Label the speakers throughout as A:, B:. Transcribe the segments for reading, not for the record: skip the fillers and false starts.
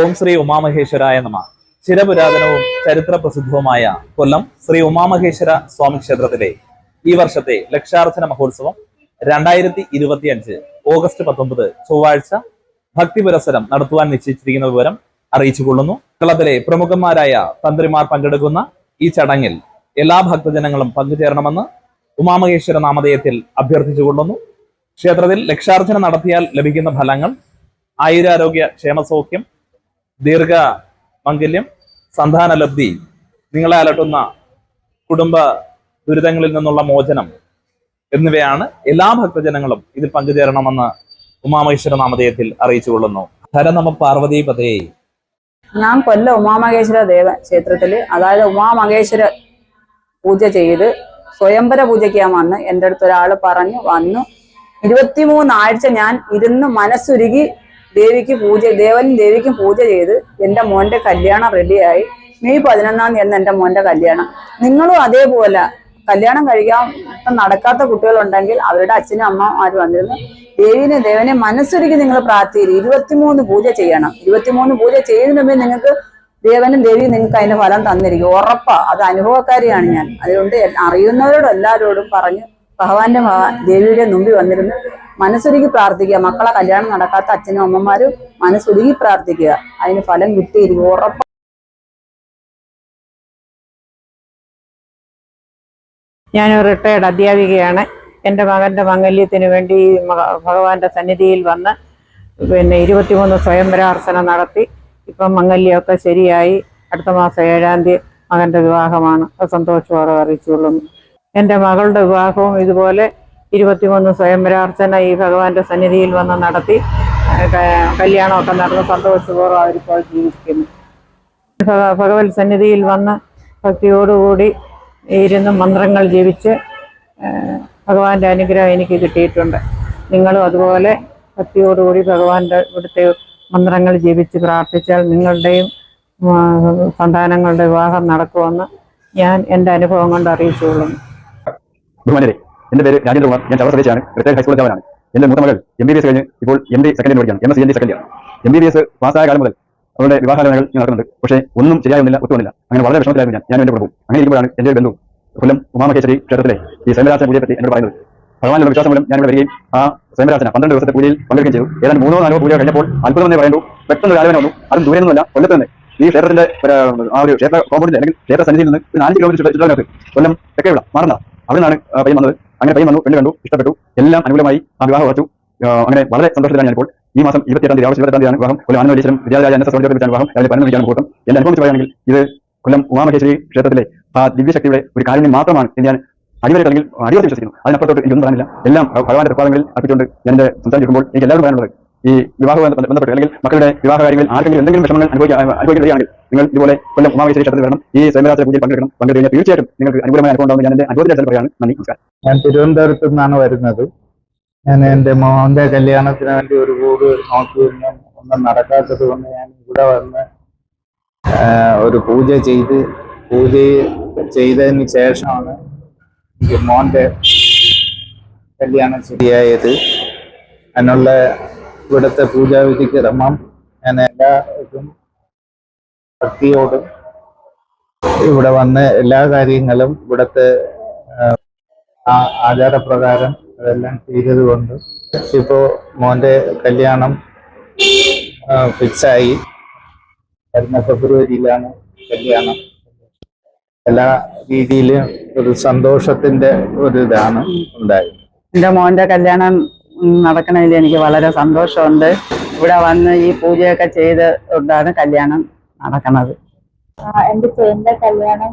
A: ഓം ശ്രീ ഉമാമഹേശ്വരായ നമ. ചിരപുരാതനവും ചരിത്ര പ്രസിദ്ധവുമായ കൊല്ലം ശ്രീ ഉമാമഹേശ്വര സ്വാമി ക്ഷേത്രത്തിലെ ഈ വർഷത്തെ ലക്ഷാർച്ചന മഹോത്സവം 2025 ഓഗസ്റ്റ് 19 ചൊവ്വാഴ്ച ഭക്തി പുരസ്സരം നടത്തുവാൻ നിശ്ചയിച്ചിരിക്കുന്ന വിവരം അറിയിച്ചുകൊള്ളുന്നു. കേരളത്തിലെ പ്രമുഖന്മാരായ തന്ത്രിമാർ പങ്കെടുക്കുന്ന ഈ ചടങ്ങിൽ എല്ലാ ഭക്തജനങ്ങളും പങ്കുചേരണമെന്ന് ഉമാമഹേശ്വര നാമധേയത്തിൽ അഭ്യർത്ഥിച്ചുകൊള്ളുന്നു. ക്ഷേത്രത്തിൽ ലക്ഷാർച്ചന നടത്തിയാൽ ലഭിക്കുന്ന ഫലങ്ങൾ ആയുരാരോഗ്യ ക്ഷേമസൗഖ്യം, ദീർഘ മംഗല്യം, സന്താനലബ്ധി, നിങ്ങളെ അലട്ടുന്ന കുടുംബ ദുരിതങ്ങളിൽ നിന്നുള്ള മോചനം എന്നിവയാണ്. എല്ലാ ഭക്തജനങ്ങളും ഇതിൽ പങ്കുചേരണമെന്ന് ഉമാമഹേശ്വര നാമധേയത്തിൽ അറിയിച്ചുകൊള്ളുന്നു. ഹരനമ പാർവതീപതേ.
B: ഞാൻ കൊല്ലം ഉമാമഹേശ്വര ക്ഷേത്രത്തില്, അതായത് ഉമാമഹേശ്വര പൂജ ചെയ്ത് സ്വയംവര പൂജയ്ക്ക് ഞാൻ വന്ന് എൻ്റെ അടുത്ത് ഒരാൾ പറഞ്ഞു വന്നു. 23 ആഴ്ച ഞാൻ ഇരുന്ന് മനസ്സുരുകി ദേവനും ദേവിക്കും പൂജ ചെയ്ത് എൻ്റെ മോന്റെ കല്യാണം റെഡിയായി. മെയ് 11 എന്ന് എൻ്റെ മോന്റെ കല്യാണം. നിങ്ങളും അതേപോലെ കല്യാണം കഴിക്കാൻ നടക്കാത്ത കുട്ടികളുണ്ടെങ്കിൽ അവരുടെ അച്ഛനും അമ്മമാരും വന്നിരുന്നു ദേവനെ മനസ്സുരുകി നിങ്ങൾ പ്രാർത്ഥിക്കും. 23 പൂജ ചെയ്യണം. 23 പൂജ ചെയ്യുന്നതിന് മുമ്പേ നിങ്ങൾക്ക് ദേവനും ദേവിയും നിങ്ങൾക്ക് അതിന്റെ ഫലം തന്നിരിക്കും, ഉറപ്പാ. അത് അനുഭവക്കാരിയാണ് ഞാൻ. അതുകൊണ്ട് അറിയുന്നവരോടും എല്ലാവരോടും പറഞ്ഞ് ദേവിയുടെ മുമ്പിൽ വന്നിരുന്ന് മനസ്സുരുകി പ്രാർത്ഥിക്കുക. മക്കളെ കല്യാണം നടക്കാത്ത അച്ഛനും അമ്മമാരും മനസ്സുരുകി പ്രാർത്ഥിക്കുക. അതിന് ഫലം കിട്ടിയിരിക്കും, ഉറപ്പാ.
C: ഞാനൊരു റിട്ടയർഡ് അധ്യാപികയാണ്. എൻ്റെ മകൻ്റെ മംഗല്യത്തിന് വേണ്ടി ഭഗവാന്റെ സന്നിധിയിൽ വന്ന് 23 സ്വയംവരാർച്ചന നടത്തി. ഇപ്പം മംഗല്യമൊക്കെ ശരിയായി. അടുത്ത മാസം 7-ാം തീയതി മകൻ്റെ വിവാഹമാണ്. സന്തോഷത്തോടെ അറിയിച്ചുകൊള്ളുന്നു. എൻ്റെ മകളുടെ വിവാഹവും ഇതുപോലെ 23 സ്വയംവരാർച്ചന ഈ ഭഗവാന്റെ സന്നിധിയിൽ വന്ന് നടത്തി കല്യാണമൊക്കെ നടന്ന് സന്തോഷപൂർവ്വം അവരിപ്പോൾ ജീവിക്കുന്നു. ഭഗവത് സന്നിധിയിൽ വന്ന് ഭക്തിയോടുകൂടി ഇരുന്ന് മന്ത്രങ്ങൾ ജപിച്ച് ഭഗവാന്റെ അനുഗ്രഹം എനിക്ക് കിട്ടിയിട്ടുണ്ട്. നിങ്ങളും അതുപോലെ ഭക്തിയോടുകൂടി ഭഗവാന്റെ ഇവിടുത്തെ മന്ത്രങ്ങൾ ജപിച്ച് പ്രാർത്ഥിച്ചാൽ നിങ്ങളുടെയും സന്താനങ്ങളുടെ വിവാഹം നടക്കുമെന്ന് ഞാൻ എൻ്റെ അനുഭവം കൊണ്ട് അറിയിച്ചുകൊള്ളുന്നു.
D: ബഹുമാനരെ, എൻ്റെ പേര് രാജേന്ദ്രകുമാർ. ഞാൻ ചവറ സ്വദേശിയാണ്. റിട്ടയർഡ് ഹൈസ്കൂൾ അധ്യാപകനാണ്. എൻ്റെ മൂത്ത മകൾ MBBS കഴിഞ്ഞ് ഇപ്പോൾ MD സെക്കൻഡ് ഇയർ പഠിക്കുകയാണ്. MSc second year. MBBS പാസ്സായ കാലം മുതൽ അവരുടെ വിവാഹാലോചനകൾ നടക്കുന്നുണ്ട്. പക്ഷേ ഒന്നും ശരിയായൊന്നുമില്ല, ഒത്തുവന്നില്ല. അങ്ങനെ വളരെ വിഷമത്തിലായിരുന്നു ഞാൻ എൻ്റെ കുടുംബം. അങ്ങനെ ഇരിക്കുമ്പോഴാണ് എൻ്റെ ഒരു ബന്ധു കൊല്ലം ഉമാമഹേശ്വരി ക്ഷേത്രത്തിലെ ഈ സ്വയംവരാർച്ചന പൂജയെ പറ്റി എന്നോട് പറയുന്നത്. ഭഗവാനുള്ള വിശ്വാസം മൂലം ഞാനിവിടെ വരികയും ആ സ്വയംവരാർച്ചന 12 ദിവസത്തെ പൂജയിൽ പങ്കെടുക്കുകയും ചെയ്തു. ഏതാണ്ട് 3-4 പൂജ കഴിഞ്ഞപ്പോൾ അത്ഭുതമെന്നേ പറയുന്നു. പെട്ടെന്ന് ഒരു ആലോചന വന്നു. അതും ദൂരെ നിന്നല്ല, കൊല്ലത്ത് തന്നെ ഈ ക്ഷേത്രത്തിന്റെ ആ ഒരു ക്ഷേത്ര കോമ്പൗണ്ടിൽ അല്ലെങ്കിൽ ക്ഷേത്ര സന്നിധിയിൽ നിന്ന് ഒരു 4 കിലോമീറ്റർ ചുറ്റളവിനകത്ത് കൊല്ലം തെക്കേവിള മാറുന്ന അവിടെ നിന്നാണ് പയ്യൻ വന്നത്. അങ്ങനെ പയ്യൻ വന്നു, പെണ്ണ് കണ്ടു, ഇഷ്ടപ്പെട്ടു, എല്ലാം അനുകൂലമായി ആ വിവാഹം ഉറച്ചു. അങ്ങനെ വളരെ സന്തോഷത്തിലാണ് ഞാനിപ്പോൾ. ഈ മാസം 28-ാം തീയതി ആഗസ്റ്റ് 28-ാം തീയതിയാണ് വിവാഹം. കൊല്ലം ആനന്ദീശ്വരം വിദ്യാലയ NSS ഓഡിറ്റോറിയത്തിലാണ് വിവാഹം. രാവിലെ 11 മണിക്കാണ് മുഹൂർത്തം. എന്റെ അനുഭവം പറയുകയാണെങ്കിൽ ഇത് കൊല്ലം ഉമാമഹേശ്വരി ക്ഷേത്രത്തിലെ ആ ദിവ്യശക്തിയുടെ ഒരു കാരുണ്യം മാത്രമാണ് എന്ന് ഞാൻ അടിവരയിട്ട് അല്ലെങ്കിൽ വിശ്വസിക്കുന്നു. അതിനപ്പുറത്തോട്ട് എനിക്കൊന്നും പറയാനില്ല. എല്ലാം ഭഗവാന്റെ പ്രസാദങ്ങളിൽ അർപ്പിച്ചുകൊണ്ട് ഞാൻ എന്റെ സംസാരിക്കുമ്പോൾ എനിക്ക് എല്ലാവരും പറയാനുള്ളത്, ഈ വിവാഹവുമായി ബന്ധപ്പെട്ട് അല്ലെങ്കിൽ മക്കളുടെ വിവാഹ കാര്യങ്ങളിൽ ആർക്കെങ്കിലും എന്തെങ്കിലും വിഷമങ്ങൾ അനുഭവിക്കുകയാണെങ്കിൽ നിങ്ങൾ ഇതുപോലെ കൊല്ലം ഉമാമഹേശ്വരി ക്ഷേത്രത്തിൽ വരണം. ഈ സ്വയംവരാർച്ചന പൂജയിൽ പങ്കെടുക്കണം. പങ്കെടുത്ത് തീർച്ചയായിട്ടും നിങ്ങൾക്ക് അനുകൂലമായ അനുഭവം ഉണ്ടാകും. ഞാൻ എന്റെ അനുഭവത്തിൽ പറയാണ്. നന്ദി, നമസ്കാരം.
E: ഞാൻ തിരുവനന്തപുരത്ത് നിന്നാണ് വരുന്നത്. ഞാൻ എൻ്റെ മോന്റെ കല്യാണത്തിന് വേണ്ടി ഒരു വീട് നോക്കി ഒന്നും നടക്കാത്തത് കൊണ്ട് ഞാൻ ഇവിടെ വന്ന് ഒരു പൂജ ചെയ്തതിന് ശേഷമാണ് എനിക്ക് മോന്റെ കല്യാണം ശരിയായത്. അതിനുള്ള ഇവിടുത്തെ പൂജാവിധി ക്രമം ഞാൻ എല്ലാവർക്കും ഭക്തിയോടും ഇവിടെ വന്ന് എല്ലാ കാര്യങ്ങളും ഇവിടുത്തെ ആചാരപ്രകാരം അതെല്ലാം ചെയ്തതുകൊണ്ട് ഇപ്പോൾ മോന്റെ കല്യാണം ഫിക്സായി. വരുന്ന ഫെബ്രുവരിയിലാണ് കല്യാണം. എല്ലാ രീതിയിലും ഒരു സന്തോഷത്തിന്റെ ഒരു ഇതാണ് ഉണ്ടായത്.
B: എൻ്റെ മോന്റെ കല്യാണം നടക്കണതിൽ എനിക്ക് വളരെ സന്തോഷമുണ്ട്. ഇവിടെ വന്ന് ഈ പൂജയൊക്കെ ചെയ്തുകൊണ്ടാണ് കല്യാണം നടക്കുന്നത്.
F: എൻ്റെ ചേട്ടൻ്റെ കല്യാണം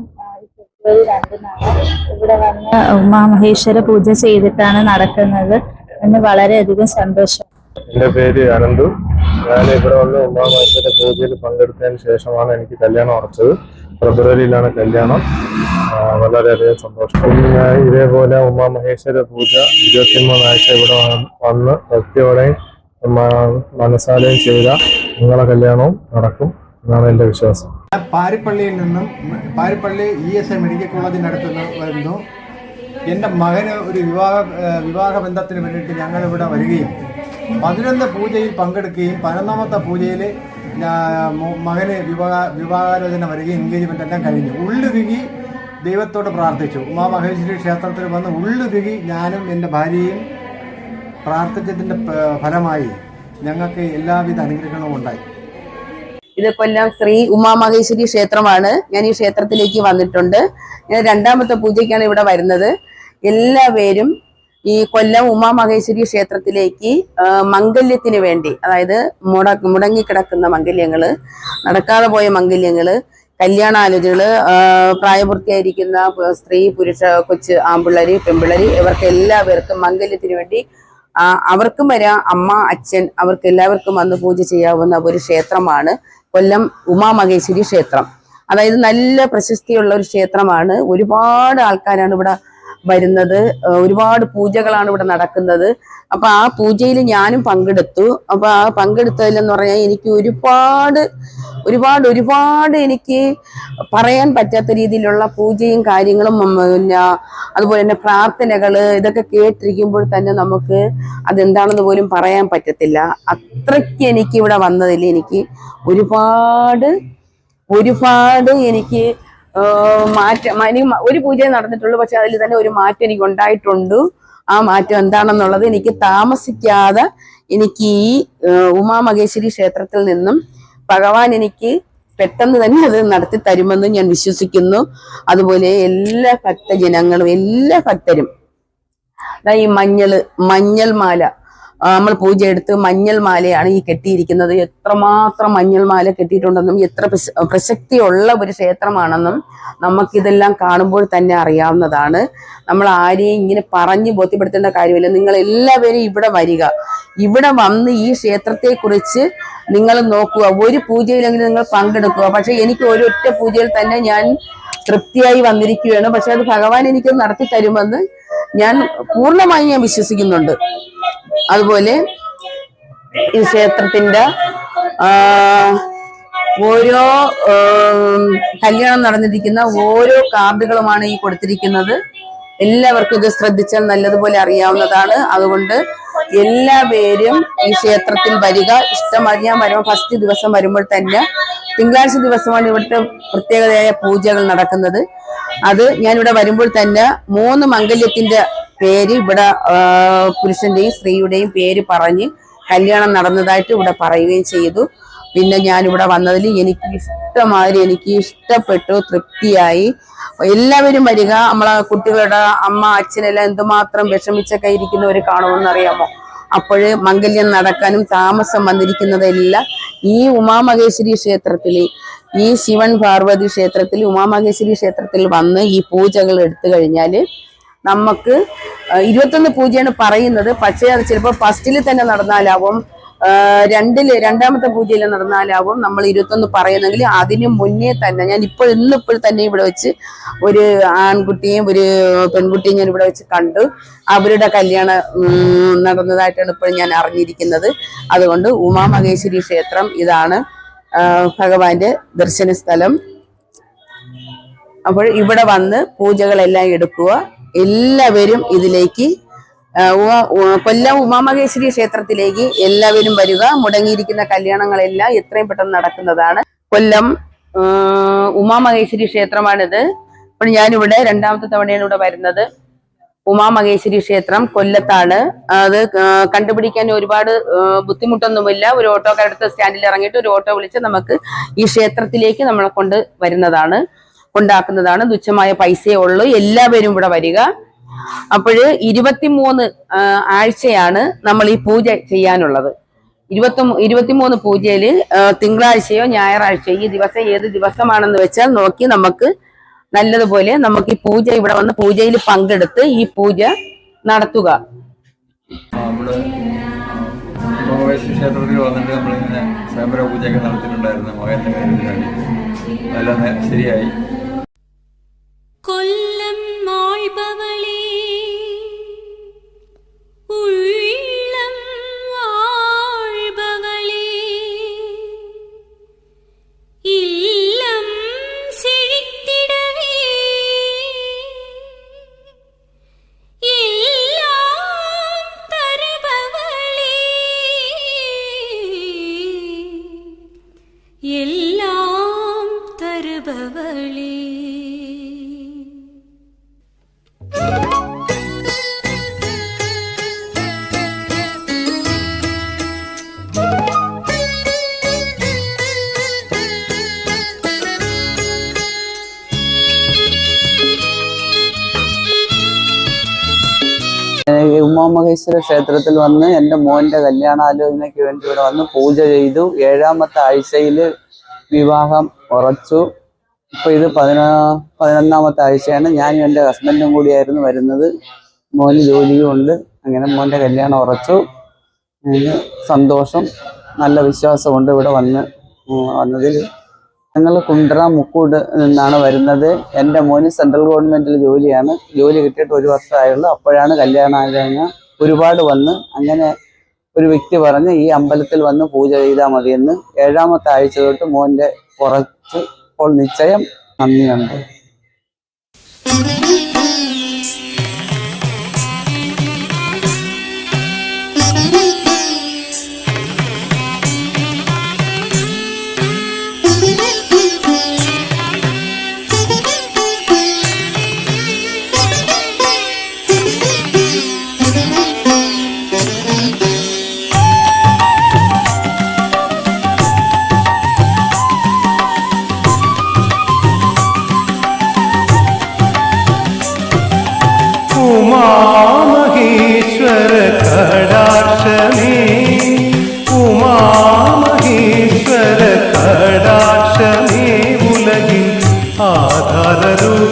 F: ഫെബ്രുവരി 2-നാണ്. ഇവിടെ വന്ന് ഉമാമഹേശ്വര പൂജ ചെയ്തിട്ടാണ് നടക്കുന്നത്. എന്ന് വളരെയധികം സന്തോഷം.
E: എൻ്റെ പേര് അനന്തു. ഞാൻ ഇവിടെ വന്ന് ഉമാമഹേശ്വര പൂജയിൽ പങ്കെടുത്തതിന് ശേഷമാണ് എനിക്ക് കല്യാണം ഉറച്ചത്. ഫെബ്രുവരിയിലാണ് കല്യാണം. വളരെയധികം സന്തോഷം. ഇതേപോലെ ഉമാമഹേശ്വര പൂജ 23 ആഴ്ച ഇവിടെ വന്ന് ഭക്തിയോടെയും മനസ്സാലെയും ചെയ്ത നിങ്ങളെ കല്യാണവും നടക്കും എന്നാണ് എൻ്റെ വിശ്വാസം.
G: പാരിപ്പള്ളിയിൽ നിന്നും പാരിപ്പള്ളി ESI മെഡിക്കൽ കോളേജിനടുത്ത് വരുന്നു. എൻ്റെ മകന് ഒരു വിവാഹ ബന്ധത്തിന് വേണ്ടിയിട്ട് ഞങ്ങളിവിടെ വരികയും 11 പൂജയിൽ പങ്കെടുക്കുകയും 11ാമത്തെ പൂജയിൽ മകന് വിവാഹാലോചന വരികയും എൻഗേജ്മെൻ്റ് എല്ലാം കഴിഞ്ഞു. ഉള്ളുരുകി ദൈവത്തോട് പ്രാർത്ഥിച്ചു. ഉമാമഹേശ്വരി ക്ഷേത്രത്തിൽ വന്ന് ഉള്ളുരുകി ഞാനും എൻ്റെ ഭാര്യയും പ്രാർത്ഥിച്ചതിൻ്റെ ഫലമായി ഞങ്ങൾക്ക് എല്ലാവിധ അനുഗ്രഹങ്ങളും ഉണ്ടായി.
H: ഇത് കൊല്ലം ശ്രീ ഉമാമഹേശ്വരി ക്ഷേത്രമാണ്. ഞാൻ ഈ ക്ഷേത്രത്തിലേക്ക് വന്നിട്ടുണ്ട്. ഞാൻ രണ്ടാമത്തെ പൂജയ്ക്കാണ് ഇവിടെ വരുന്നത്. എല്ലാവരും ഈ കൊല്ലം ഉമാമഹേശ്വരി ക്ഷേത്രത്തിലേക്ക് മംഗല്യത്തിന് വേണ്ടി, അതായത് മുടങ്ങിക്കിടക്കുന്ന മംഗല്യങ്ങള്, നടക്കാതെ പോയ മംഗല്യങ്ങള്, കല്യാണാലോചനകള്, പ്രായപൂർത്തിയായിരിക്കുന്ന സ്ത്രീ പുരുഷ കൊച്ച് ആൺപിള്ളേര് പെൺപിള്ളേര് ഇവർക്ക് എല്ലാവർക്കും മംഗല്യത്തിന് വേണ്ടി അവർക്കും വരാം, അമ്മ അച്ഛൻ അവർക്ക് എല്ലാവർക്കും വന്ന് പൂജ ചെയ്യാവുന്ന ഒരു ക്ഷേത്രമാണ് കൊല്ലം ഉമാമഹേശ്വരി ക്ഷേത്രം. അതായത് നല്ല പ്രശസ്തിയുള്ള ഒരു ക്ഷേത്രമാണ്. ഒരുപാട് ആൾക്കാരാണ് ഇവിടെ വരുന്നത്. ഒരുപാട് പൂജകളാണ് ഇവിടെ നടക്കുന്നത്. അപ്പൊ ആ പൂജയിൽ ഞാനും പങ്കെടുത്തു. അപ്പൊ ആ പങ്കെടുത്തതിലെന്ന് പറഞ്ഞാൽ എനിക്ക് ഒരുപാട് എനിക്ക് പറയാൻ പറ്റാത്ത രീതിയിലുള്ള പൂജയും കാര്യങ്ങളും, പിന്നെ അതുപോലെ തന്നെ പ്രാർത്ഥനകള് ഇതൊക്കെ കേട്ടിരിക്കുമ്പോൾ തന്നെ നമുക്ക് അതെന്താണെന്ന് പോലും പറയാൻ പറ്റത്തില്ല. അത്രയ്ക്ക് എനിക്ക് ഇവിടെ വന്നതിൽ എനിക്ക് ഒരുപാട് എനിക്ക് മാറ്റം, ഒരു പൂജയെ നടന്നിട്ടുള്ളൂ, പക്ഷെ അതിൽ തന്നെ ഒരു മാറ്റം എനിക്ക് ഉണ്ടായിട്ടുണ്ട്. ആ മാറ്റം എന്താണെന്നുള്ളത് എനിക്ക് താമസിക്കാതെ എനിക്ക് ഈ ഉമാമഹേശ്വരി ക്ഷേത്രത്തിൽ നിന്നും ഭഗവാൻ എനിക്ക് പെട്ടെന്ന് തന്നെ അത് നടത്തി തരുമെന്ന് ഞാൻ വിശ്വസിക്കുന്നു. അതുപോലെ എല്ലാ ഭക്തജനങ്ങളും എല്ലാ ഭക്തരും ഈ മഞ്ഞൾ മാല, നമ്മൾ പൂജ എടുത്ത് മഞ്ഞൾ മാലയാണ് ഈ കെട്ടിയിരിക്കുന്നത്. എത്രമാത്രം മഞ്ഞൾ മാല കെട്ടിയിട്ടുണ്ടെന്നും എത്ര പ്രസക്തിയുള്ള ഒരു ക്ഷേത്രമാണെന്നും നമുക്കിതെല്ലാം കാണുമ്പോൾ തന്നെ അറിയാവുന്നതാണ്. നമ്മൾ ആരെയും ഇങ്ങനെ പറഞ്ഞു ബോധ്യപ്പെടുത്തേണ്ട കാര്യമില്ല. നിങ്ങൾ എല്ലാവരും ഇവിടെ വരിക, ഇവിടെ വന്ന് ഈ ക്ഷേത്രത്തെക്കുറിച്ച് നിങ്ങൾ നോക്കുക. ഒരു പൂജയിലെങ്കിലും നിങ്ങൾ പങ്കെടുക്കുക. പക്ഷെ എനിക്ക് ഒരൊറ്റ പൂജയിൽ തന്നെ ഞാൻ തൃപ്തിയായി വന്നിരിക്കുകയാണ്. പക്ഷെ അത് ഭഗവാൻ എനിക്ക് നടത്തി തരുമെന്ന് ഞാൻ പൂർണ്ണമായി ഞാൻ വിശ്വസിക്കുന്നുണ്ട്. അതുപോലെ ഈ ക്ഷേത്രത്തിന്റെ ഓരോ കല്യാണം നടന്നിരിക്കുന്ന ഓരോ കാർഡുകളുമാണ് ഈ കൊടുത്തിരിക്കുന്നത്. എല്ലാവർക്കും ഇത് ശ്രദ്ധിച്ചാൽ നല്ലതുപോലെ അറിയാവുന്നതാണ്. അതുകൊണ്ട് എല്ലാവരും ഈ ക്ഷേത്രത്തിൽ വരിക. ഇഷ്ടമായി ഞാൻ വരുമ്പോൾ ഫസ്റ്റ് ദിവസം വരുമ്പോൾ തന്നെ തിങ്കളാഴ്ച ദിവസമാണ് ഇവിടുത്തെ പ്രത്യേകതയായ പൂജകൾ നടക്കുന്നത്. അത് ഞാനിവിടെ വരുമ്പോൾ തന്നെ 3 മംഗല്യത്തിന്റെ പേര് ഇവിടെ പുരുഷന്റെയും സ്ത്രീയുടെയും പേര് പറഞ്ഞ് കല്യാണം നടന്നതായിട്ട് ഇവിടെ പറയുകയും ചെയ്തു. പിന്നെ ഞാനിവിടെ വന്നതിൽ എനിക്ക് ഇഷ്ടപ്പെട്ടു, തൃപ്തിയായി. എല്ലാവരും വരിക. നമ്മളെ കുട്ടികളുടെ അമ്മ അച്ഛനെല്ലാം എന്തുമാത്രം വിഷമിച്ചൊക്കെ ഇരിക്കുന്നവർ കാണുമെന്നറിയാമോ? അപ്പോഴ് മംഗല്യം നടക്കാനും താമസം വന്നിരിക്കുന്നതെല്ലാം ഈ ഉമാമഹേശ്വരി ക്ഷേത്രത്തിൽ, ഈ ശിവൻ പാർവതി ക്ഷേത്രത്തിൽ, ഉമാമഹേശ്വരി ക്ഷേത്രത്തിൽ വന്ന് ഈ പൂജകൾ എടുത്തു കഴിഞ്ഞാൽ നമുക്ക് 21 പൂജയാണ് പറയുന്നത്. പക്ഷേ അത് ചിലപ്പോൾ ഫസ്റ്റിൽ തന്നെ നടന്നാലാവും, രണ്ടാമത്തെ പൂജയിൽ നടന്നാലാവും നമ്മൾ 21 പറയുന്നെങ്കിൽ അതിന് മുന്നേ തന്നെ ഞാൻ ഇന്നിപ്പോൾ തന്നെ ഇവിടെ വെച്ച് ഒരു ആൺകുട്ടിയും ഒരു പെൺകുട്ടിയും ഞാൻ ഇവിടെ വെച്ച് കണ്ടു. അവരുടെ കല്യാണം നടന്നതായിട്ടാണ് ഇപ്പോൾ ഞാൻ അറിഞ്ഞിരിക്കുന്നത്. അതുകൊണ്ട് ഉമാമഹേശ്വരി ക്ഷേത്രം ഇതാണ് ഭഗവാന്റെ ദർശന സ്ഥലം. അപ്പോൾ ഇവിടെ വന്ന് പൂജകളെല്ലാം എടുക്കുക. എല്ലാവരും ഇതിലേക്ക് കൊല്ലം ഉമാമഹേശ്വരി ക്ഷേത്രത്തിലേക്ക് എല്ലാവരും വരിക. മുടങ്ങിയിരിക്കുന്ന കല്യാണങ്ങളെല്ലാം എത്രയും പെട്ടെന്ന് നടക്കുന്നതാണ്. കൊല്ലം ഉമാമഹേശ്വരി ക്ഷേത്രമാണിത്. അപ്പോൾ ഞാനിവിടെ രണ്ടാമത്തെ തവണയാണ് ഇവിടെ വരുന്നത്. ഉമാമഹേശ്വരി ക്ഷേത്രം കൊല്ലത്താണ്. അത് കണ്ടുപിടിക്കാൻ ഒരുപാട് ബുദ്ധിമുട്ടൊന്നുമില്ല. ഒരു ഓട്ടോക്കാരടുത്ത് സ്റ്റാൻഡിൽ ഇറങ്ങിയിട്ട് ഒരു ഓട്ടോ വിളിച്ച് നമുക്ക് ഈ ക്ഷേത്രത്തിലേക്ക് നമ്മളെ കൊണ്ടാക്കുന്നതാണ്. തുച്ഛമായ പൈസയേ ഉള്ളൂ. എല്ലാവരും ഇവിടെ വരിക. അപ്പോൾ 23 ആഴ്ചയാണ് നമ്മൾ ഈ പൂജ ചെയ്യാനുള്ളത്. 23 പൂജയില് തിങ്കളാഴ്ചയോ ഞായറാഴ്ചയോ ഈ ദിവസം ഏത് ദിവസമാണെന്ന് വെച്ചാൽ നോക്കി നമുക്ക് നല്ലതുപോലെ നമുക്ക് ഈ പൂജ ഇവിടെ വന്ന് പൂജയിൽ പങ്കെടുത്ത് ഈ പൂജ നടത്തുക.
I: ക്ഷേത്രത്തിൽ വന്നിട്ട് നമ്മളിങ്ങനെ സ്വയംവര പൂജയൊക്കെ നടത്തിയിട്ടുണ്ടായിരുന്നു. മകന്റെ കാര്യത്തിന് വേണ്ടി എല്ലാം ശരിയായി.
J: കൊല്ലം മാൾബവളേ ഉള്ളം വാഴ്ബവളേ ഇല്ലം സിഴിത്തിടവേ എല്ലാം തരുബവളേ எல்லாம் தருபவளே.
B: ഉമാമഹേശ്വര ക്ഷേത്രത്തിൽ വന്ന് എൻ്റെ മോൻ്റെ കല്യാണാലോചനയ്ക്ക് വേണ്ടി ഇവിടെ വന്ന് പൂജ ചെയ്തു. 7ാമത്തെ ആഴ്ചയിൽ വിവാഹം ഉറച്ചു. ഇപ്പോൾ ഇത് 11ാമത്തെ ആഴ്ചയാണ്. ഞാനും എൻ്റെ ഹസ്ബൻഡും കൂടിയായിരുന്നു വരുന്നത്. മോന് ജോലിയും ഉണ്ട്. അങ്ങനെ മോൻ്റെ കല്യാണം ഉറച്ചു. സന്തോഷം, നല്ല വിശ്വാസമുണ്ട് ഇവിടെ വന്നതിൽ. ഞങ്ങൾ കുണ്ട്ര മുക്കൂട് നിന്നാണ് വരുന്നത്. എൻ്റെ മോന് സെൻട്രൽ ഗവൺമെൻറ്റിൽ ജോലിയാണ്. ജോലി കിട്ടിയിട്ട് 1 വർഷമായുള്ളൂ. അപ്പോഴാണ് കല്യാണാലോചന ഒരുപാട് വന്ന്. അങ്ങനെ ഒരു വ്യക്തി പറഞ്ഞ് ഈ അമ്പലത്തിൽ വന്ന് പൂജ ചെയ്താൽ മതിയെന്ന്. 7ാമത്തെ ആഴ്ച തൊട്ട് മോൻ്റെ കുറച്ച് ഇപ്പോൾ നിശ്ചയം. നന്ദിയുണ്ട്.
K: ഉമാമഹേശ്വര കടാക്ഷമേ, ഉമാമഹേശ്വര കടാക്ഷമേ, ഉലകിൻ ആധാരരൂപമേ.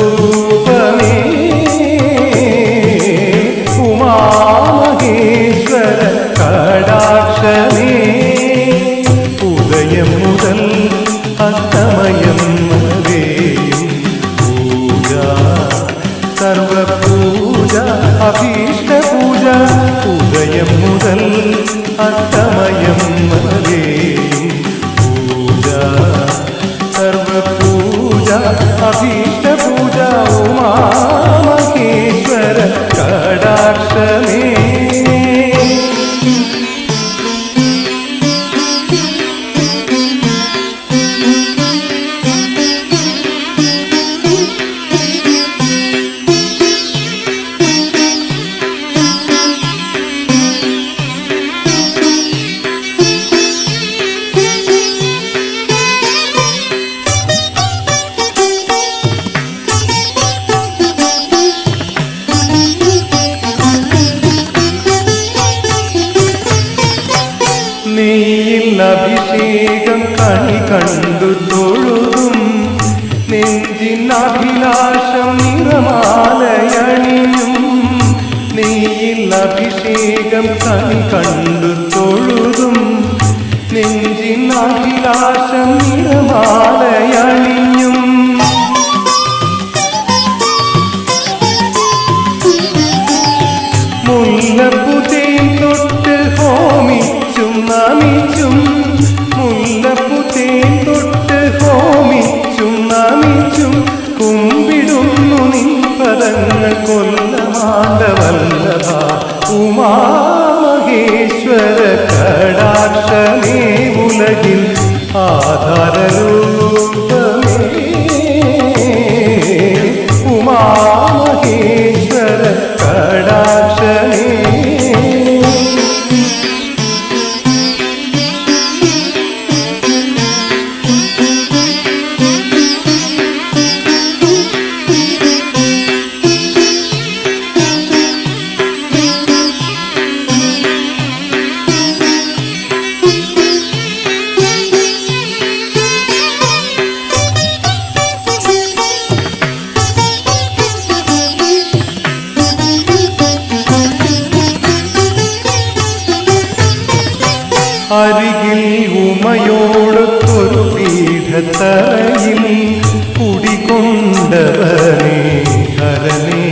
K: ഉമാമഹേശ്വര കടാക്ഷമേ, ഉദയം മുതൽ അസ്തമയം വരെയും പൂജ, സർവപൂജ, അഭീഷ്ട പൂജ. ഉദയം മുതൽ അസ്തമയം വരെയും പൂജ, സർവപൂജ, അഭീഷ്ട പൂജ. ഉമാമഹേശ്വര കടാക്ഷമേ. നെയ്യിൽ അഭിഷേകം കണി കണ്ടു തൊഴുതും, നെഞ്ചിനഭിലാഷം നിറമാലയണിയും. നെയ്യിൽ അഭിഷേകം കണി കണ്ടു തൊഴുതും, നെഞ്ചിനഭിലാഷം നിറമാലയണിയും. മുല്ലപ്പുതേൻ തൊട്ട് ഹോമിച്ചും നമിച്ചും, മുല്ലപ്പുതേൻ തൊട്ട് ഹോമിച്ചും നമിച്ചും, കുമ്പിടുന്നു നിൻ പദങ്ങൾ കൊല്ലമാണ്ടവല്ലഭ. ഉമാമഹേശ്വര കടാക്ഷമേ, ഉലകിൽ ആധാരരൂപമേ. ഉമാമഹേശ്വര കടാക്ഷമേ. അരികിൽ ഉമയോടൊത്തൊരു പീഠത്തറയിൽ കുടികൊണ്ടവനേ ഹരനേ,